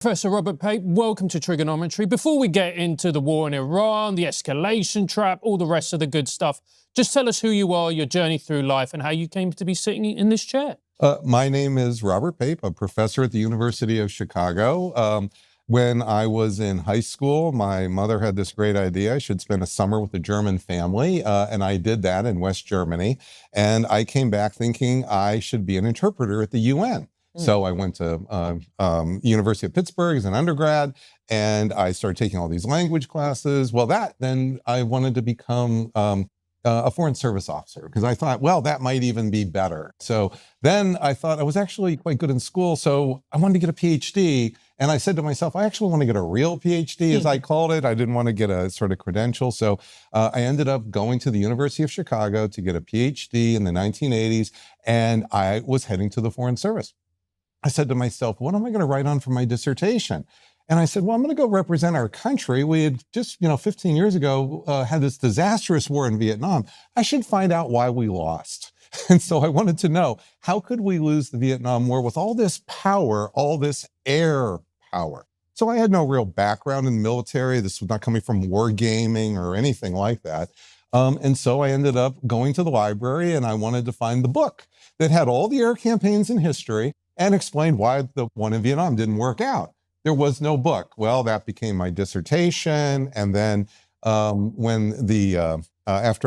Professor Robert Pape, welcome to Trigonometry. Before we get into the war in Iran, the escalation trap, all the rest of the good stuff, just tell us who you are, your journey through life, and how you came to be sitting in this chair. My name is Robert Pape, a professor at the University of Chicago. When I was in high school, my mother had this great idea. I should spend a summer with a German family, and I did that in West Germany. And I came back thinking I should be an interpreter at the UN. So I went to University of Pittsburgh as an undergrad, and I started taking all these language classes. Well, then I wanted to become a Foreign Service officer because I thought, well, that might even be better. So then I thought I was actually quite good in school, so I wanted to get a PhD. And I said to myself, I actually want to get a real PhD, as I called it. I didn't want to get a sort of credential. So I ended up going to the University of Chicago to get a PhD in the 1980s, and I was heading to the Foreign Service. I said to myself, what am I going to write on for my dissertation? And I said, well, I'm going to go represent our country. We had just, 15 years ago, had this disastrous war in Vietnam. I should find out why we lost. And so I wanted to know, how could we lose the Vietnam War with all this power, all this air power? So I had no real background in the military. This was not coming from wargaming or anything like that. And so I ended up going to the library, and I wanted to find the book that had all the air campaigns in history and explained why the one in Vietnam didn't work out. There was no book. Well, that became my dissertation. And then after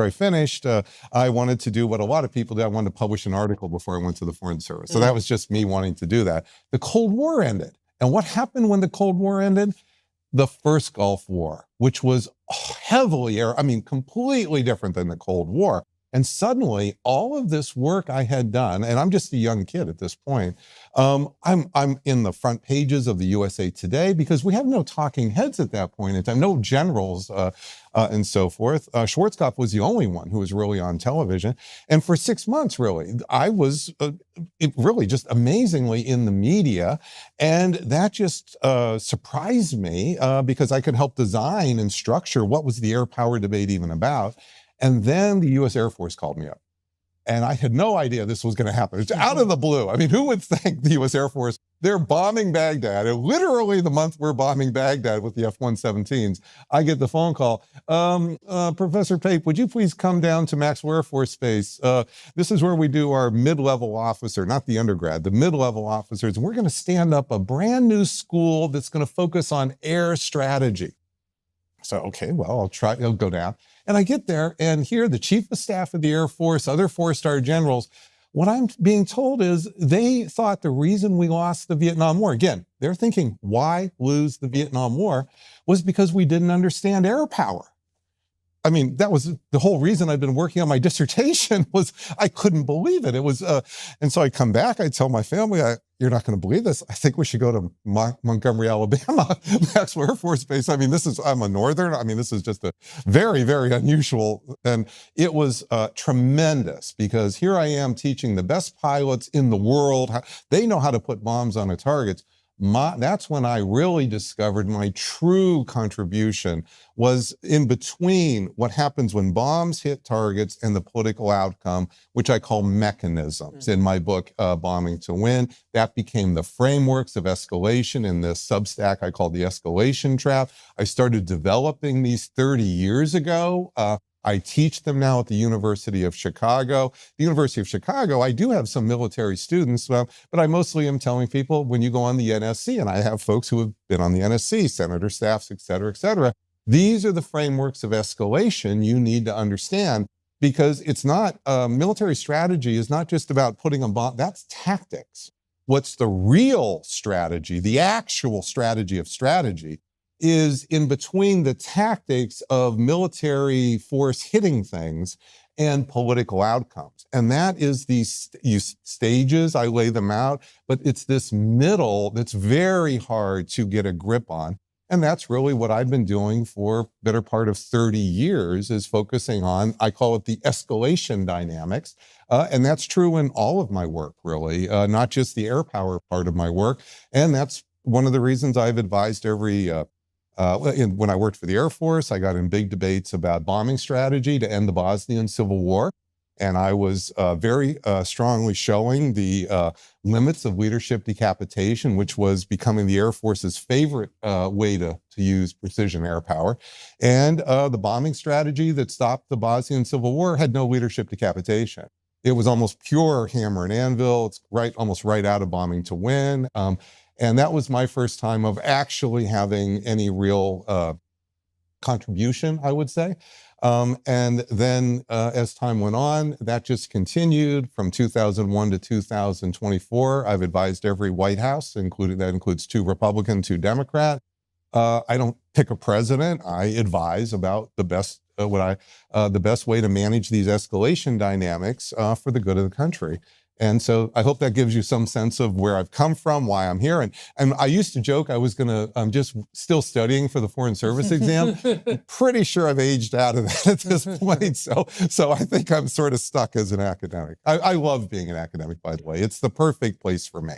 I finished, I wanted to do what a lot of people did. I wanted to publish an article before I went to the Foreign Service. So that was just me wanting to do that. The Cold War ended. And what happened when the Cold War ended? The first Gulf War, which was completely different than the Cold War. And suddenly, all of this work I had done, and I'm just a young kid at this point, I'm in the front pages of the USA Today because we have no talking heads at that point in time, no generals and so forth. Schwarzkopf was the only one who was really on television. And for 6 months, really, I was really just amazingly in the media. And that just surprised me because I could help design and structure what was the air power debate even about. And then the U.S. Air Force called me up. And I had no idea this was going to happen. It's out of the blue. I mean, who would think the U.S. Air Force, they're bombing Baghdad. And literally the month we're bombing Baghdad with the F-117s, I get the phone call. Professor Pape, would you please come down to Maxwell Air Force Base? This is where we do our mid-level officer, not the undergrad, the mid-level officers. And we're going to stand up a brand new school that's going to focus on air strategy. So, okay, well, I'll go down. And I get there, and here, the Chief of Staff of the Air Force, other four-star generals, what I'm being told is they thought the reason we lost the Vietnam War, again, they're thinking, why lose the Vietnam War, was because we didn't understand air power. I mean, that was the whole reason I've been working on my dissertation was I couldn't believe it. It was, and so I come back, I tell my family, you're not going to believe this. I think we should go to Montgomery, Alabama, Maxwell Air Force Base. I mean, I'm a Northern. I mean, this is just a very, very unusual. And it was tremendous because here I am teaching the best pilots in the world. They know how to put bombs on the targets. That's when I really discovered my true contribution was in between what happens when bombs hit targets and the political outcome, which I call mechanisms in my book, Bombing to Win. That became the frameworks of escalation in this Substack I called the escalation trap. I started developing these 30 years ago. I teach them now at the University of Chicago. The University of Chicago, I do have some military students, but I mostly am telling people when you go on the NSC, and I have folks who have been on the NSC, senator staffs, et cetera, these are the frameworks of escalation you need to understand because it's not, military strategy is not just about putting a bomb, that's tactics. What's the real strategy, the actual strategy of strategy, is in between the tactics of military force hitting things and political outcomes. And that is these stages, I lay them out, but it's this middle that's very hard to get a grip on. And that's really what I've been doing for better part of 30 years is focusing on, I call it the escalation dynamics. And that's true in all of my work, really, not just the air power part of my work. And that's one of the reasons I've advised every when I worked for the Air Force, I got in big debates about bombing strategy to end the Bosnian Civil War. And I was very strongly showing the limits of leadership decapitation, which was becoming the Air Force's favorite way to use precision air power. And the bombing strategy that stopped the Bosnian Civil War had no leadership decapitation. It was almost pure hammer and anvil. It's almost right out of bombing to win. And that was my first time of actually having any real contribution, I would say. And then as time went on, that just continued from 2001 to 2024. I've advised every White House, that includes 2 Republican, 2 Democrat. I don't pick a president. I advise about the best the best way to manage these escalation dynamics for the good of the country. And so I hope that gives you some sense of where I've come from, why I'm here. And I used to joke I'm just still studying for the Foreign Service exam. I'm pretty sure I've aged out of that at this point. So I think I'm sort of stuck as an academic. I love being an academic, by the way. It's the perfect place for me.